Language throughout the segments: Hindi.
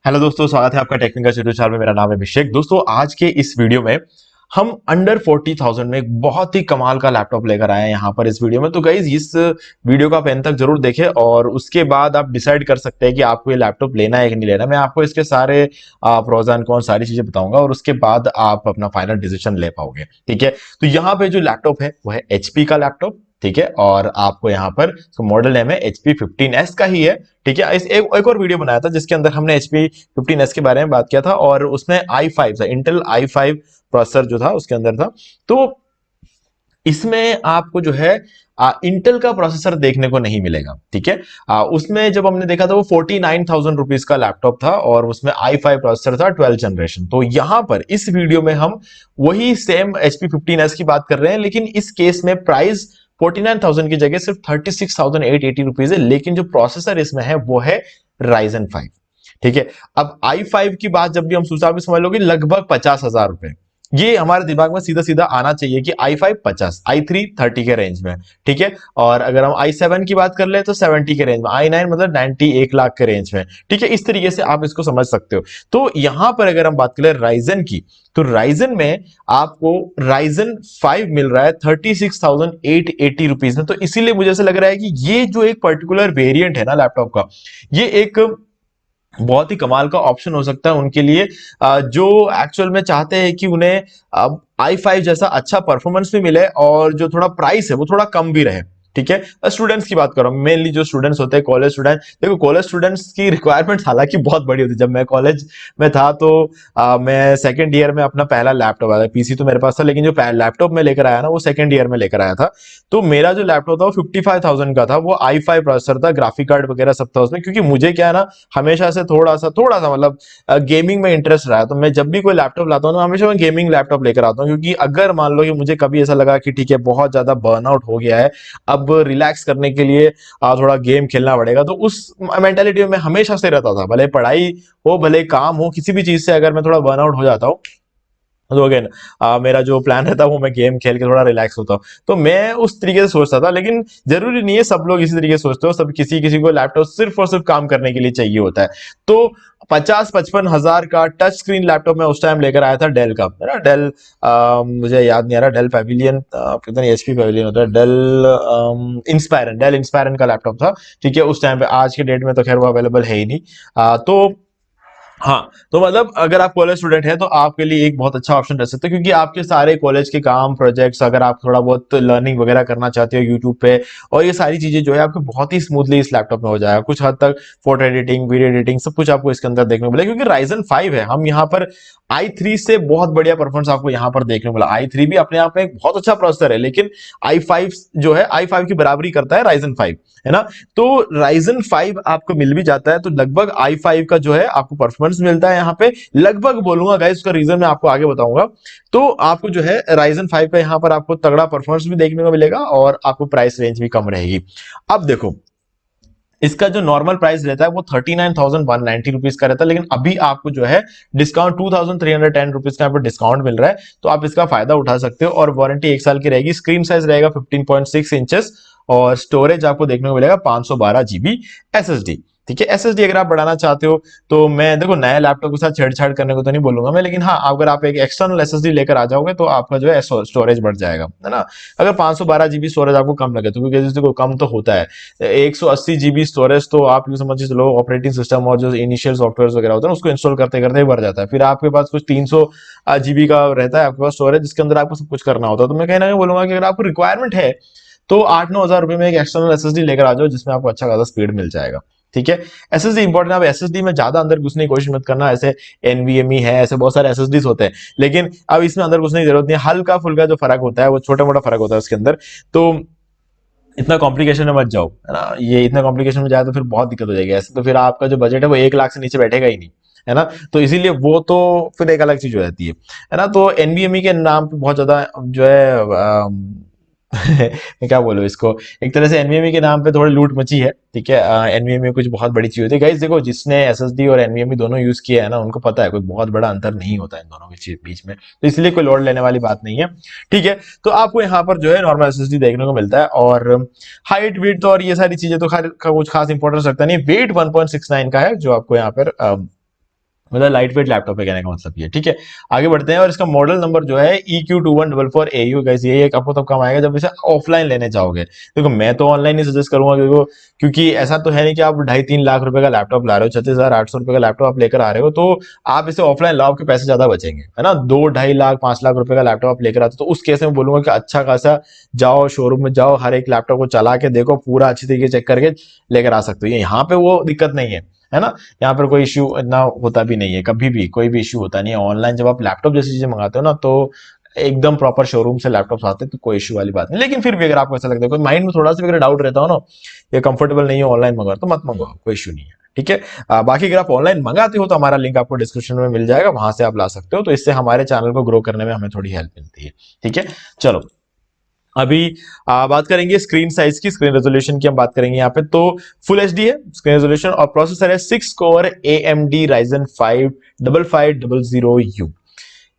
हेलो दोस्तों, स्वागत है आपका टेक्निकल यूट्यूब चैनल में। मेरा नाम है अभिषेक। दोस्तों, आज के इस वीडियो में हम अंडर 40,000 में एक बहुत ही कमाल का लैपटॉप लेकर आए हैं यहाँ पर इस वीडियो में। तो गाइज, इस वीडियो को आप एंड तक जरूर देखें और उसके बाद आप डिसाइड कर सकते हैं कि आपको ये लैपटॉप लेना है कि नहीं लेना। मैं आपको इसके सारे प्रोज एंड कॉन्स सारी चीजें बताऊंगा और उसके बाद आप अपना फाइनल डिसीजन ले पाओगे। ठीक है, तो यहाँ पे जो लैपटॉप है वो है एचपी का लैपटॉप। ठीक है, और आपको यहाँ पर मॉडल नेम है HP 15S का ही है। ठीक है, इस एक और वीडियो बनाया था जिसके अंदर हमने HP 15S के बारे में बात किया था और उसमें i5 था, इंटेल i5 प्रोसेसर जो था उसके अंदर था। तो इसमें आपको जो है इंटेल का प्रोसेसर देखने को नहीं मिलेगा। ठीक है, उसमें जब हमने देखा था वो 49,000 रुपीज का लैपटॉप था और उसमें i5 प्रोसेसर था 12 जनरेशन। तो यहां पर इस वीडियो में हम वही सेम HP 15S की बात कर रहे हैं, लेकिन इस केस में प्राइस 49,000 की जगह सिर्फ 36,880 रुपीज है, लेकिन जो प्रोसेसर इसमें है वो है Ryzen 5। ठीक है, अब i5 की बात जब भी हम सोचा, आप समझ लो कि लगभग 50,000 रुपए ये हमारे दिमाग में सीधा सीधा आना चाहिए कि i5 50, i3 30 के रेंज में। ठीक है, और अगर हम i7 की बात कर ले तो 70 के रेंज में, i9 मतलब 90 1 लाख के रेंज में। ठीक है, इस तरीके से आप इसको समझ सकते हो। तो यहां पर अगर हम बात करें राइजन की, तो राइजन में आपको राइजन 5 मिल रहा है 36,880 रुपीज में। तो इसीलिए मुझे ऐसा लग रहा है कि ये जो एक पर्टिकुलर वेरिएंट है ना लैपटॉप का, ये एक बहुत ही कमाल का ऑप्शन हो सकता है उनके लिए, जो एक्चुअल में चाहते हैं कि उन्हें i5 जैसा अच्छा परफॉर्मेंस भी मिले और जो थोड़ा प्राइस है वो थोड़ा कम भी रहे। ठीक है, स्टूडेंट्स की बात करो, मेनली जो स्टूडेंट्स होते हैं कॉलेज स्टूडेंट। देखो, कॉलेज स्टूडेंट्स की रिक्वायरमेंट्स हालांकि बहुत बड़ी होती है। जब मैं कॉलेज में था तो मैं सेकंड ईयर में अपना पहला लैपटॉप आया था। पीसी तो मेरे पास था, लेकिन जो लैपटॉप में लेकर आया ना वो सेकंड ईयर में लेकर आया था। तो मेरा जो लैपटॉप था वो 55,000 का था। वो i5 प्रोसेसर था, ग्राफिक कार्ड वगैरह सब था उसमें, क्योंकि मुझे क्या है ना, हमेशा से थोड़ा सा मतलब गेमिंग में इंटरेस्ट रहा है। तो मैं जब भी कोई लैपटॉप लाता हूँ ना, हमेशा मैं गेमिंग लैपटॉप लेकर आता हूँ, क्योंकि अगर मान लो कि मुझे कभी ऐसा लगा कि ठीक है बहुत ज्यादा बर्नआउट हो गया है, अब रिलैक्स करने के लिए थोड़ा गेम खेलना पड़ेगा, तो उस मेंटालिटी में मैं हमेशा से रहता था। भले पढ़ाई हो भले काम हो, किसी भी चीज से अगर मैं थोड़ा बर्नआउट हो जाता हूँ तो अगेन मेरा जो प्लान रहता है वो मैं गेम खेल के थोड़ा रिलैक्स होता हूँ। तो मैं उस तरीके से सोचता था, लेकिन जरूरी नहीं है सब लोग इसी तरीके से सोचते हो। सब किसी किसी को लैपटॉप सिर्फ और सिर्फ काम करने के लिए चाहिए होता है। तो 50-55 हजार का टच स्क्रीन लैपटॉप मैं उस टाइम लेकर आया था डेल का, है ना। डेल मुझे याद नहीं आ रहा, डेल पेविलियन, पता नहीं एचपी पेविलियन होता है, डेल इंस्पायरन का लैपटॉप था। ठीक है, उस टाइम पे, आज के डेट में तो खैर वो अवेलेबल है ही नहीं। तो हाँ, तो मतलब अगर आप कॉलेज स्टूडेंट हैं तो आपके लिए एक बहुत अच्छा ऑप्शन रह सकता है, क्योंकि आपके सारे कॉलेज के काम प्रोजेक्ट्स, अगर आप थोड़ा बहुत लर्निंग वगैरह करना चाहते हो यूट्यूब पे, और ये सारी चीजें जो है आपको बहुत ही स्मूथली इस लैपटॉप में हो जाएगा। कुछ हद तक फोटो एडिटिंग, वीडियो एडिटिंग, सब कुछ आपको इसके अंदर देखने को मिलेगा, क्योंकि राइजन 5 है। हम यहाँ पर i3 से बहुत बढ़िया परफॉर्मेंस आपको यहाँ पर देखने को मिला। i3 भी अपने आप में एक बहुत अच्छा प्रोसेसर है, लेकिन i5 जो है i5 की बराबरी करता है राइजन 5, है ना। तो राइजन 5 आपको मिल भी जाता है, तो लगभग i5 का जो है आपको परफॉर्मेंस मिलता है यहाँ पे, लगभग बोलूंगा गाइस, उसका रीजन मैं आपको आगे बताऊंगा। तो आपको जो है राइजन 5 का यहाँ पर आपको तगड़ा परफॉर्मेंस भी देखने को मिलेगा और आपको प्राइस रेंज भी कम रहेगी। अब देखो, इसका जो नॉर्मल प्राइस रहता है वो 39,190 रुपीज का रहता है, लेकिन अभी आपको जो है डिस्काउंट 2,310 रुपीज का यहाँ पर डिस्काउंट मिल रहा है, तो आप इसका फायदा उठा सकते हो। और वारंटी 1 साल की रहेगी। स्क्रीन साइज रहेगा 15.6 इंचेस और स्टोरेज आपको देखने को मिलेगा 512 GB SSD। ठीक है, एसएसडी अगर आप बढ़ाना चाहते हो तो मैं, देखो, नया लैपटॉप के साथ छेड़छाड़ करने को तो नहीं बोलूंगा मैं, लेकिन हाँ, अगर आप एक एक्सटर्नल एसएसडी लेकर आ जाओगे तो आपका जो है स्टोरेज बढ़ जाएगा, है ना। अगर 512 GB स्टोरेज आपको कम लगे, तो क्योंकि देखो कम तो होता है, 180 GB स्टोरेज तो आप यूं समझ चलो ऑपरेटिंग सिस्टम और जो इनिशियल सॉफ्टवेयर वगैरह होता है उसको इंस्टॉल करते करते भर जाता है। फिर आपके पास कुछ 300 GB का रहता है आपके पास स्टोरेज, जिसके अंदर आपको सब कुछ करना होता है। तो मैं कहीं ना कहीं बोलूंगा कि अगर आपको रिक्वायरमेंट है तो 8-9 हजार रुपए में एक एक्सटर्नल एसएसडी लेकर आ जाओ, जिसमें आपको अच्छा खासा स्पीड मिल जाएगा। ठीक है, एसएसडी इंपॉर्टेंट। आप एसएसडी में ज्यादा अंदर घुसने की कोशिश मत करना, ऐसे एनवीएमई है, ऐसे बहुत सारे एसएसडीज होते हैं, लेकिन अब इसमें अंदर घुसने की जरूरत नहीं है। हल्का फुल्का जो फर्क होता है वो छोटा मोटा फर्क होता है उसके अंदर, तो इतना कॉम्प्लिकेशन में मत जाओ, है ना। ये इतना कॉम्प्लिकेशन में जाए तो फिर बहुत दिक्कत हो जाएगी। ऐसे तो फिर आपका जो बजट है वो 1 लाख से नीचे बैठेगा ही नहीं, है ना। तो इसीलिए वो तो फिर एक अलग चीज हो जाती है ना। तो एनवीएमई के नाम पे बहुत ज्यादा जो है मैं क्या बोलूं इसको, एक तरह से एनवीएमई के नाम पे थोड़ी लूट मची है। ठीक है, एनवीएमई कुछ बहुत बड़ी चीज होती है गाइस। देखो, जिसने एसएसडी और एनवीएमई दोनों यूज किया है ना, उनको पता है कोई बहुत बड़ा अंतर नहीं होता है इन दोनों के बीच में, तो इसलिए कोई लोड लेने वाली बात नहीं है। ठीक है, तो आपको यहाँ पर जो है नॉर्मल एसएसडी देखने को मिलता है, और हाइट वेट तो और ये सारी चीजें तो कुछ खास इंपॉर्टेंस रखता नहीं। वेट 1.69 का है जो आपको यहाँ पर मतलब लाइट वेट लैपटॉप है कहने का मतलब ये, ठीक है। आगे बढ़ते हैं और इसका मॉडल नंबर जो है EQ2144AU, गाइस ये एक आपको तब काम आएगा जब इसे ऑफलाइन लेने जाओगे। देखो मैं तो ऑनलाइन ही सजेस्ट करूंगा, देखो क्योंकि ऐसा तो है नहीं कि आप 2.5-3 लाख रुपए का लैपटॉप ला रहे हो, 36,800 रुपए का लैपटॉप आप लेकर आ रहे हो, तो आप इसे ऑफलाइन लाओ, आपके पैसे ज्यादा बचेंगे, है ना। 2-2.5 लाख 5 लाख रुपए का लैपटॉप आप लेकर आते हो, तो उस केस में बोलूंगा कि अच्छा खासा जाओ शोरूम में जाओ, हर एक लैपटॉप को चला के देखो, पूरा अच्छी तरीके चेक करके लेकर आ सकते हो। यहाँ पे वो दिक्कत नहीं है ना। यहाँ पर कोई इश्यू इतना होता भी नहीं है, कभी भी कोई भी इश्यू होता नहीं है। ऑनलाइन जब आप लैपटॉप जैसी चीजें मंगाते हो ना, तो एकदम प्रॉपर शोरूम से लैपटॉप आते हैं, तो कोई इश्यू वाली बात नहीं। लेकिन फिर भी अगर आपको ऐसा लगता है, कोई माइंड में थोड़ा सा भी अगर डाउट रहता हो ना, ये कंफर्टेबल नहीं है ऑनलाइन मंगा, तो मत मंगाओ, कोई इश्यू नहीं है, ठीक है। बाकी अगर आप ऑनलाइन मंगाते हो तो हमारा लिंक आपको डिस्क्रिप्शन में मिल जाएगा, वहां से आप ला सकते हो, तो इससे हमारे चैनल को ग्रो करने में हमें थोड़ी हेल्प मिलती है, ठीक है। चलो अभी बात करेंगे स्क्रीन साइज की, स्क्रीन रेजोल्यूशन की हम बात करेंगे यहाँ पे। तो फुल एचडी है स्क्रीन रेजोल्यूशन और प्रोसेसर है 6 core AMD Ryzen 5 5500U।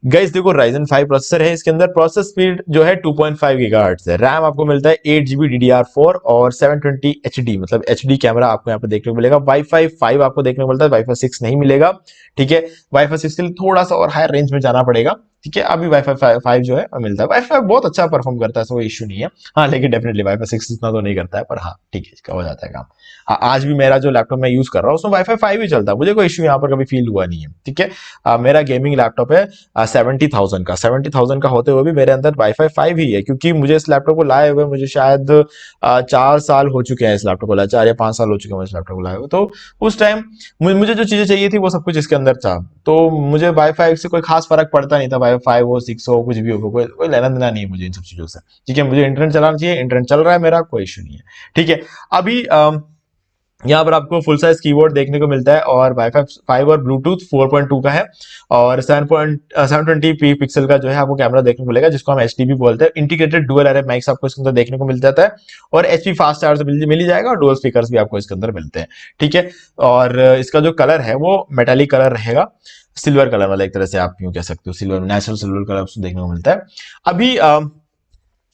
Guys देखो Ryzen 5 प्रोसेसर है, इसके अंदर प्रोसेस स्पीड जो है 2.5 गीगाहर्ट्ज है। रैम आपको मिलता है 8 GB DDR4 और 720 HD, मतलब HD कैमरा आपको यहाँ पे देखने को मिलेगा। वाईफाई 5 आपको देखने को मिलता है, वाईफाई 6 नहीं मिलेगा, ठीक है। वाईफाई 6 के लिए थोड़ा सा और हायर रेंज में जाना पड़ेगा, ठीक है। अभी वाईफाई 5 जो है मिलता है। वाईफाई बहुत अच्छा परफॉर्म करता है, कोई इश्यू नहीं है। हाँ लेकिन डेफिनेटली वाईफाई 6 इतना तो नहीं करता है, पर हाँ ठीक है, इसका हो जाता है काम। आज भी मेरा जो लैपटॉप मैं यूज कर रहा हूँ उसमें वाईफाई 5 ही चलता है, मुझे कोई इश्यू यहाँ पर कभी फील हुआ नहीं है, ठीक है। मेरा गेमिंग लैपटॉप है 70,000 का होते हुए भी मेरे अंदर वाईफाई 5 ही है, क्योंकि मुझे इस लैपटॉप को लाए हुए मुझे शायद 4 साल हो चुके हैं, इस लैपटॉप को लाए 4 या 5 साल हो चुके हैं इस लैपटॉप को लाए हुए। तो उस टाइम मुझे जो चीजें चाहिए थी वो सब कुछ इसके अंदर था, तो मुझे वाईफाई से कोई खास फर्क पड़ता नहीं था, वाईफाई 5 हो 6 हो कुछ भी हो, कोई लेना देना नहीं है मुझे इन सब चीजों से, ठीक है। मुझे इंटरनेट चलाना चाहिए, इंटरनेट चल रहा है मेरा, कोई इशू नहीं है, ठीक है। अभी यहाँ पर आपको फुल साइज कीबोर्ड देखने को मिलता है और वाईफाई 5 और ब्लूटूथ 4.2 का है, और 720p पिक्सल का जो है आपको कैमरा देखने को मिलेगा, जिसको हम HDP बोलते हैं। इंटीग्रेटेड डुअल एरे माइक्स आपको इसके अंदर देखने को मिल जाता है, और HP फास्ट चार्ज मिल ही जाएगा, और डुअल स्पीकर्स भी आपको इसके अंदर मिलते हैं, ठीक है। और इसका जो कलर है वो मेटालिक कलर रहेगा, सिल्वर कलर वाला, एक तरह से आप यूं कह सकते हो, सिल्वर नेचुरल सिल्वर कलर आपको देखने को मिलता है। अभी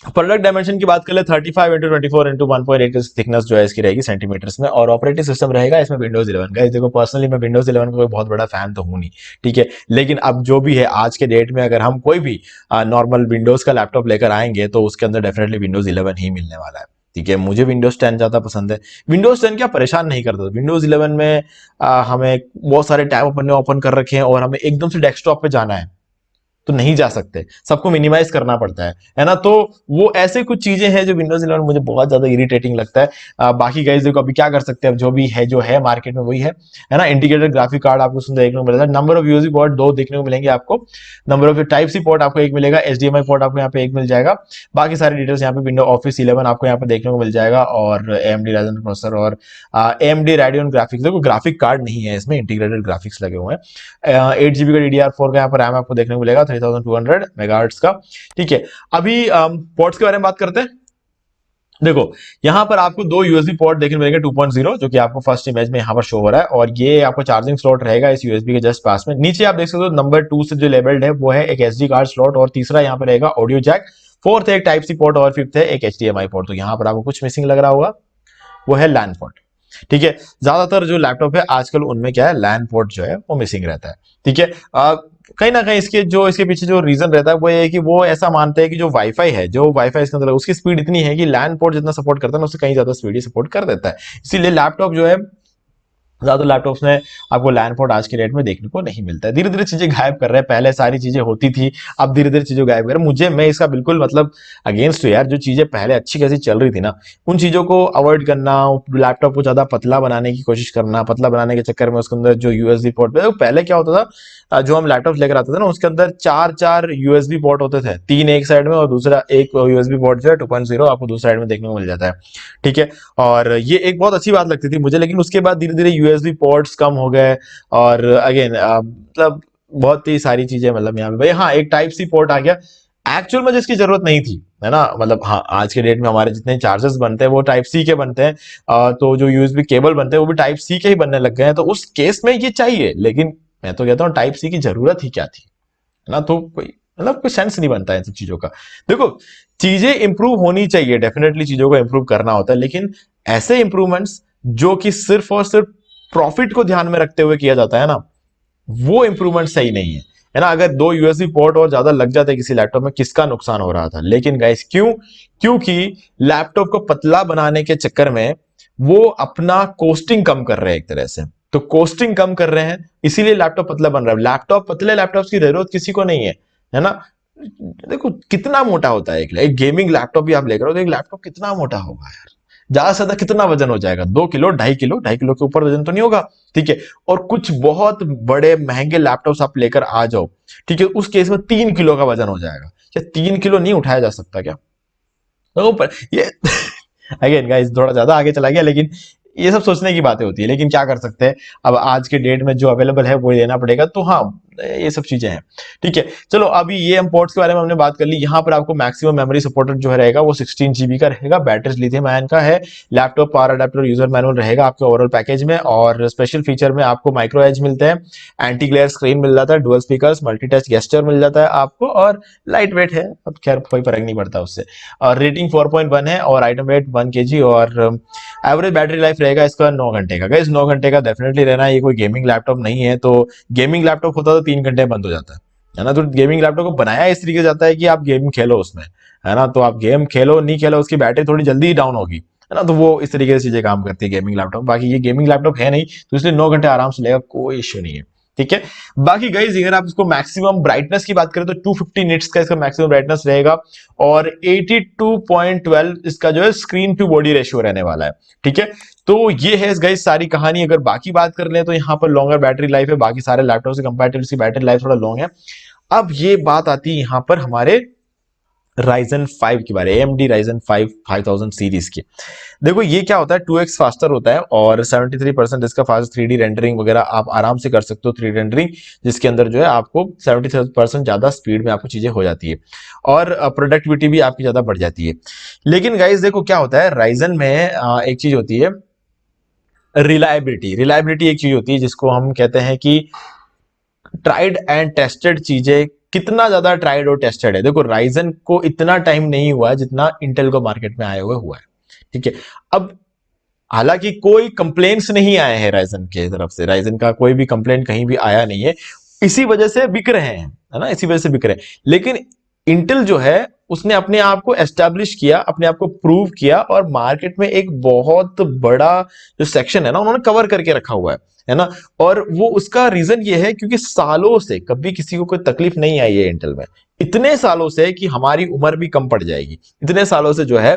प्रोडक्ट डायमेंशन की बात कर ले, 35x24x1.8 थिकनेस जो है इसकी रहेगी सेंटीमीटर्स में, और ऑपरेटिंग सिस्टम रहेगा इसमें विंडोज 11 का। देखो पर्सनली मैं विंडोज 11 का कोई बहुत बड़ा फैन तो हूं नहीं, ठीक है, लेकिन अब जो भी है आज के डेट में अगर हम कोई भी नॉर्मल विंडोज का लैपटॉप लेकर आएंगे तो उसके अंदर डेफिनेटली विंडोज 11 ही मिलने वाला है, ठीक है। मुझे विंडोज 10 ज्यादा पसंद है। विंडोज 10 क्या परेशान नहीं करता, विंडोज 11 में हमें बहुत सारे टैब अपन ओपन कर रखे हैं और हमें एकदम से डेस्कटॉप पे जाना है तो नहीं जा सकते, सबको मिनिमाइज करना पड़ता है ना। तो वो ऐसे कुछ चीजें हैं जो विंडोज 11 मुझे बहुत ज्यादा इरिटेटिंग लगता है। बाकी गाइस देखो अभी क्या कर सकते हैं, अब जो भी है जो है मार्केट में वही है ना। इंटीग्रेटेड ग्राफिक कार्ड आपको सुंदर देखने को मिलेगा, नंबर ऑफ यूएसबी पोर्ट 2 देखने को मिलेंगे आपको, number of type C port आपको 1 मिलेगा, HDMI पोर्ट आपको यहाँ पे 1 मिल जाएगा। बाकी सारी डिटेल्स यहाँ पे विंडो ऑफिस 11 आपको यहाँ पे देखने को मिल जाएगा, और AMD Ryzen प्रोसेसर और AMD Radeon ग्राफिक्स। देखो ग्राफिक कार्ड नहीं है इसमें, इंटीग्रेटेड ग्राफिक्स लगे हुए हैं। 8 GB का DDR4 का यहाँ पर रैम आपको देखने को मिलेगा, 3200 मेगाहर्ट्ज का, ठीक है। अभी पोर्ट्स के बारे में बात करते हैं। देखो यहां पर आपको 2 USB पोर्ट देखने मिलेंगे 2.0, जो कि आपको फर्स्ट इमेज में यहां पर शो हो रहा है, और ये आपको चार्जिंग स्लॉट रहेगा इस USB के जस्ट पास में। नीचे आप देख सकते हो नंबर 2 से जो लेबल्ड है वो है एक SD कार्ड स्लॉट, और तीसरा यहाँ पर रहेगा ऑडियो जैक, फोर्थ है एक टाइप सी पोर्ट, और फिफ्थ है एक HDMI पोर्ट। तो यहाँ पर आपको कुछ मिसिंग लग रहा होगा, वो है लैन पोर्ट, ठीक है। ज्यादातर जो लैपटॉप है आजकल उनमें क्या है, लैन पोर्ट जो है वो मिसिंग रहता है, ठीक है। कहीं ना कहीं इसके पीछे जो रीजन रहता है वो ये है कि वो ऐसा मानते हैं कि जो वाईफाई है, जो वाईफाई इसके अंदर उसकी स्पीड इतनी है कि लैन पोर्ट जितना सपोर्ट करता है ना उससे कहीं ज्यादा स्पीड सपोर्ट कर देता है, इसीलिए लैपटॉप जो है ज्यादा लैपटॉप्स में आपको लैन पोर्ट आज के डेट में देखने को नहीं मिलता है। धीरे धीरे चीजें गायब कर रहे हैं, पहले सारी चीजें होती थी, अब धीरे धीरे चीजें गायब कर रहे हैं। मैं इसका बिल्कुल मतलब अगेंस्ट हूँ यार, जो चीजें पहले अच्छी कैसी चल रही थी ना, उन चीजों को अवॉइड करना, लैपटॉप को ज्यादा पतला बनाने की कोशिश करना, पतला बनाने के चक्कर में उसके अंदर जो यूएसबी पोर्ट, पहले क्या होता था, जो हम लैपटॉप लेकर आते थे ना उसके अंदर 4 यूएसबी पोर्ट होते थे, 3 एक साइड में और दूसरा एक यूएसबी पोर्ट जो है 2.0 आपको दूसरी साइड में देखने को मिल जाता है, ठीक है। और ये एक बहुत अच्छी बात लगती थी मुझे, लेकिन उसके बाद धीरे धीरे यूएसबी पोर्ट्स कम हो गए, और अगेन मतलब बहुत ही सारी चीजें, मतलब यहाँ पे भाई हाँ एक टाइप सी पोर्ट आ गया एक्चुअल में जिसकी जरूरत नहीं थी, है ना। मतलब हाँ आज के डेट में हमारे जितने चार्जर्स बनते हैं वो टाइप सी के बनते हैं, तो जो यूएसबी केबल बनते हैं वो भी टाइप सी के ही बनने लग गए हैं, तो उस केस में ये चाहिए, लेकिन मैं तो कहता हूँ टाइप सी की जरूरत ही क्या थी, है ना। तो कोई मतलब कोई सेंस नहीं बनता है इन सब चीजों का। देखो चीजें इंप्रूव होनी चाहिए, डेफिनेटली चीजों को इंप्रूव करना होता है, लेकिन ऐसे इंप्रूवमेंट्स जो कि सिर्फ और सिर्फ प्रॉफिट को ध्यान में रखते हुए किया जाता है ना, वो इंप्रूवमेंट सही नहीं है ना। अगर 2 यूएसबी पोर्ट और ज्यादा लग जाते किसी लैपटॉप में, किसका नुकसान हो रहा था। लेकिन गाइस क्यों? क्योंकि लैपटॉप को पतला बनाने के चक्कर में वो अपना कोस्टिंग कम कर रहे हैं एक तरह से। तो कोस्टिंग कम कर रहे हैं, इसीलिए लैपटॉप पतला बन रहा है। लैपटॉप पतले लैपटॉप की जरूरत किसी को नहीं है ना। देखो कितना मोटा होता है एक गेमिंग लैपटॉप भी आप लेकर हो तो एक लैपटॉप कितना मोटा होगा यार। ज्यादा से ज्यादा कितना वजन हो जाएगा? 2 किलो, 2.5 किलो, 2.5 किलो के ऊपर वजन तो नहीं होगा। ठीक है। और कुछ बहुत बड़े महंगे लैपटॉप्स आप लेकर आ जाओ, ठीक है, उस केस में 3 किलो का वजन हो जाएगा। क्या 3 किलो नहीं उठाया जा सकता क्या? तो ये अगेन गाइस थोड़ा ज्यादा आगे चला गया, लेकिन ये सब सोचने की बातें होती है। लेकिन क्या कर सकते हैं, अब आज के डेट में जो अवेलेबल है वो लेना पड़ेगा। तो हाँ, ये सब चीजें हैं। ठीक है, चलो अभी ये हम पोर्ट्स के बारे में हमने बात कर ली। यहाँ पर आपको मैक्सिमम मेमोरी सपोर्टेड जो है रहेगा वो 16 GB का रहेगा। बैटरी लिथियम आयन का है। Laptop power adapter user manual रहेगा आपके ओवरऑल पैकेज में। और स्पेशल फीचर में आपको माइक्रो एज मिलते हैं, एंटी ग्लेयर स्क्रीन मिल जाता है, dual speakers, multi touch gesture मिल जाता है आपको, और लाइट वेट है, अब खैर कोई फर्क नहीं पड़ता उससे। और रेटिंग 4.1 है और आइटम वेट 1 kg। और एवरेज बैटरी लाइफ रहेगा इसका 9 घंटे का। गाइस 9 घंटे का डेफिनेटली रहना है, ये कोई गेमिंग लैपटॉप नहीं है। तो गेमिंग लैपटॉप होता तो 3 घंटे बंद हो जाता है ना। तो गेमिंग लैपटॉप को बनाया इस तरीके से जाता है कि आप गेम खेलो उसमें, है ना। तो आप गेम खेलो नहीं खेलो, उसकी बैटरी थोड़ी जल्दी ही डाउन होगी, है ना। तो वो इस तरीके से चीजें काम करती है गेमिंग लैपटॉप। बाकी ये गेमिंग लैपटॉप है नहीं, तो इसलिए 9 घंटे आराम से लेगा, कोई इश्यू नहीं है। ठीक है। बाकी गाइस अगर आप इसको मैक्सिमम ब्राइटनेस की बात करें तो 250 निट्स का इसका मैक्सिमम ब्राइटनेस रहेगा। और 82.12 इसका जो है स्क्रीन टू बॉडी रेशियो रहने वाला है। ठीक है। तो ये है गाइस सारी कहानी। अगर बाकी बात कर ले तो यहाँ पर लॉन्गर बैटरी लाइफ है, बाकी सारे लैपटॉप से कंपैरेटिवली इसकी बैटरी लाइफ थोड़ा लॉन्ग है। अब ये बात आती है यहाँ पर हमारे Ryzen 5 के बारे में, AMD Ryzen 5 5000 सीरीज की। देखो ये क्या होता है, 2x फास्टर होता है और 73% इसका फास्ट 3D रेंडरिंग वगैरह आप आराम से कर सकते हो। 3D रेंडरिंग जिसके अंदर जो है आपको 73% ज्यादा स्पीड में आपको चीजें हो जाती है और प्रोडक्टिविटी भी आपकी ज्यादा बढ़ जाती है। लेकिन गाइस देखो क्या होता है, Ryzen में एक चीज होती है रिलायबिलिटी। रिलायबिलिटी एक चीज होती है जिसको हम कहते हैं कि ट्राइड एंड टेस्टेड चीजें। कितना ज्यादा ट्राइड और टेस्टेड है, देखो राइजन को इतना टाइम नहीं हुआ जितना इंटेल को मार्केट में आए हुए हुआ है। ठीक है। अब हालांकि कोई कंप्लेंट्स नहीं आए हैं राइजन के तरफ से, राइजन का कोई भी कंप्लेंट कहीं भी आया नहीं है, इसी वजह से बिक रहे हैं, है ना, इसी वजह से बिक रहे हैं। लेकिन इंटेल जो है उसने अपने आप को एस्टैब्लिश किया, अपने आप को प्रूव किया और मार्केट में एक बहुत बड़ा जो सेक्शन है ना उन्होंने कवर करके रखा हुआ है ना। और वो उसका रीजन ये है क्योंकि सालों से कभी किसी को कोई तकलीफ नहीं आई है इंटेल में, इतने सालों से कि हमारी उम्र भी कम पड़ जाएगी, इतने सालों से जो है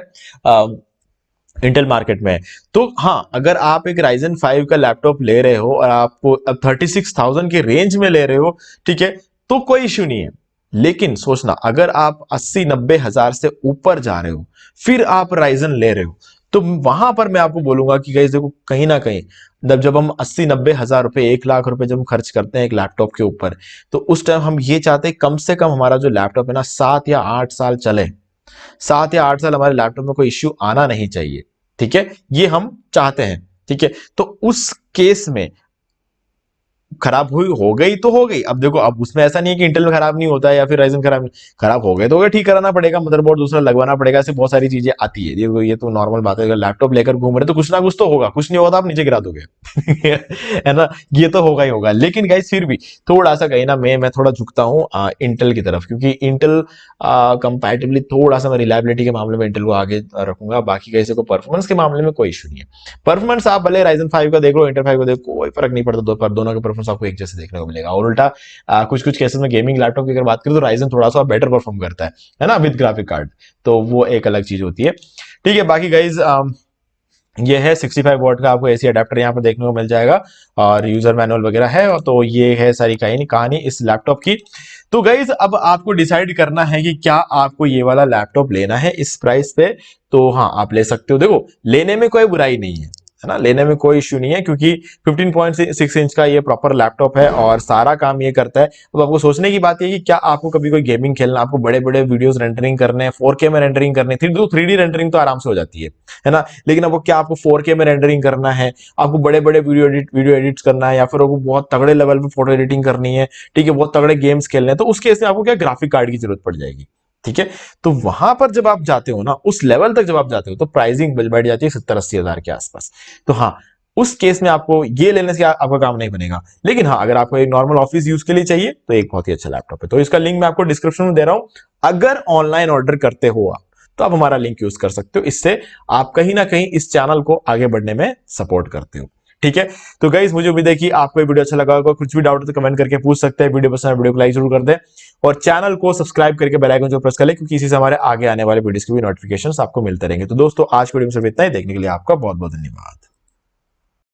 इंटेल मार्केट में है। तो हाँ, अगर आप एक Ryzen 5 का लैपटॉप ले रहे हो और आपको अब 36,000 के रेंज में ले रहे हो, ठीक है, तो कोई इश्यू नहीं है। लेकिन सोचना, अगर आप 80-90 हजार से ऊपर जा रहे हो फिर आप Ryzen ले रहे हो, तो वहां पर मैं आपको बोलूंगा कि गाइस देखो कहीं ना कहीं जब हम 80-90 हजार रुपए, 1 लाख रुपए जब हम खर्च करते हैं एक लैपटॉप के ऊपर, तो उस टाइम हम ये चाहते हैं कम से कम हमारा जो लैपटॉप है ना 7 या 8 साल चले। 7 या 8 साल हमारे लैपटॉप में कोई इश्यू आना नहीं चाहिए। ठीक है, ये हम चाहते हैं। ठीक है। तो उस केस में खराब हुई हो गई तो हो गई। अब देखो, अब उसमें ऐसा नहीं है कि इंटेल में खराब नहीं होता है या फिर राइजन खराब हो गए तो हो गए, ठीक कराना पड़ेगा, मदरबोर्ड दूसरा लगवाना पड़ेगा, ऐसे बहुत सारी चीजें आती है। ये तो नॉर्मल बात है। अगर लैपटॉप लेकर घूम रहे तो कुछ ना कुछ तो होगा, कुछ नहीं होगा तो आप नीचे गिरा दोगे है ना, ये तो होगा ही होगा। लेकिन गाइस फिर भी थोड़ा सा कहीं ना मैं थोड़ा झुकता हूँ इंटेल की तरफ, क्योंकि इंटेल कंपैरेटिवली थोड़ा सा मैं रिलायबिलिटी के मामले में इंटेल को आगे रखूंगा। बाकी कैसे को परफॉर्मेंस के मामले में कोई इशू नहीं है। परफॉर्मेंस आप भले Ryzen 5 का देख लो, इंटेल 5 का देखो, कोई फर्क नहीं पड़ता, दोनों के परफॉर्मेंस आपको एक जैसे देखने को मिलेगा। और उल्टा कुछ कुछ केसेस में गेमिंग लैपटॉप की अगर बात करें तो Ryzen थोड़ा सा बेटर परफॉर्म करता है ना, विद ग्राफिक कार्ड, तो वो एक अलग चीज होती है। ठीक है। बाकी गाइज ये है 65 वॉट का आपको एसी अडेप्टर यहाँ पर देखने को मिल जाएगा और यूजर मैनुअल वगैरह है। और तो ये है सारी कहानी इस लैपटॉप की। तो गाइज अब आपको डिसाइड करना है कि क्या आपको ये वाला लैपटॉप लेना है इस प्राइस पे। तो हाँ, आप ले सकते हो। देखो लेने में कोई बुराई नहीं है ना, लेने में कोई इश्यू नहीं है, क्योंकि 15.6 इंच का ये प्रॉपर लैपटॉप है और सारा काम ये करता है। अब आपको सोचने की बात है कि क्या आपको कभी कोई गेमिंग खेलना, आपको बड़े बड़े वीडियोस रेंडरिंग करने हैं, 4K में रेंडरिंग करने, 3D रेंडरिंग तो आराम से हो जाती है ना। लेकिन अब क्या आपको 4K में रेंडरिंग करना है, आपको बड़े बड़े वीडियो एडिट्स करना है, या फिर आपको बहुत तगड़े लेवल पे फोटो एडिटिंग करनी है, ठीक है, बहुत तगड़े गेम्स खेलने हैं, तो उस केस में आपको क्या ग्राफिक कार्ड की जरूरत पड़ जाएगी। ठीक है। तो वहां पर जब आप जाते हो ना, उस लेवल तक जब आप जाते हो तो प्राइसिंग बढ़ जाती है 70-80 हजार के आसपास। तो हाँ, उस केस में आपको ये लेने से आपका काम नहीं बनेगा। लेकिन हाँ, अगर आपको एक नॉर्मल ऑफिस यूज के लिए चाहिए तो एक बहुत ही अच्छा लैपटॉप है। तो इसका लिंक मैं आपको डिस्क्रिप्शन में दे रहा हूं। अगर ऑनलाइन ऑर्डर करते हो आप तो आप हमारा लिंक यूज कर सकते हो। इससे आप कहीं ना कहीं इस चैनल को आगे बढ़ने में सपोर्ट करते हो। ठीक है, तो गाइस मुझे उम्मीद है कि आपको ये वीडियो अच्छा लगा होगा। कुछ भी डाउट हो तो कमेंट करके पूछ सकते हैं। वीडियो पसंद है वीडियो को लाइक जरूर कर दें और चैनल को सब्सक्राइब करके बेल आइकन जो प्रेस कर ले, क्योंकि इसी से हमारे आगे आने वाले वीडियोस की भी नोटिफिकेशंस आपको मिलते रहेंगे। तो दोस्तों आज की वीडियो में सिर्फ इतना ही। देखने के लिए आपका बहुत बहुत धन्यवाद।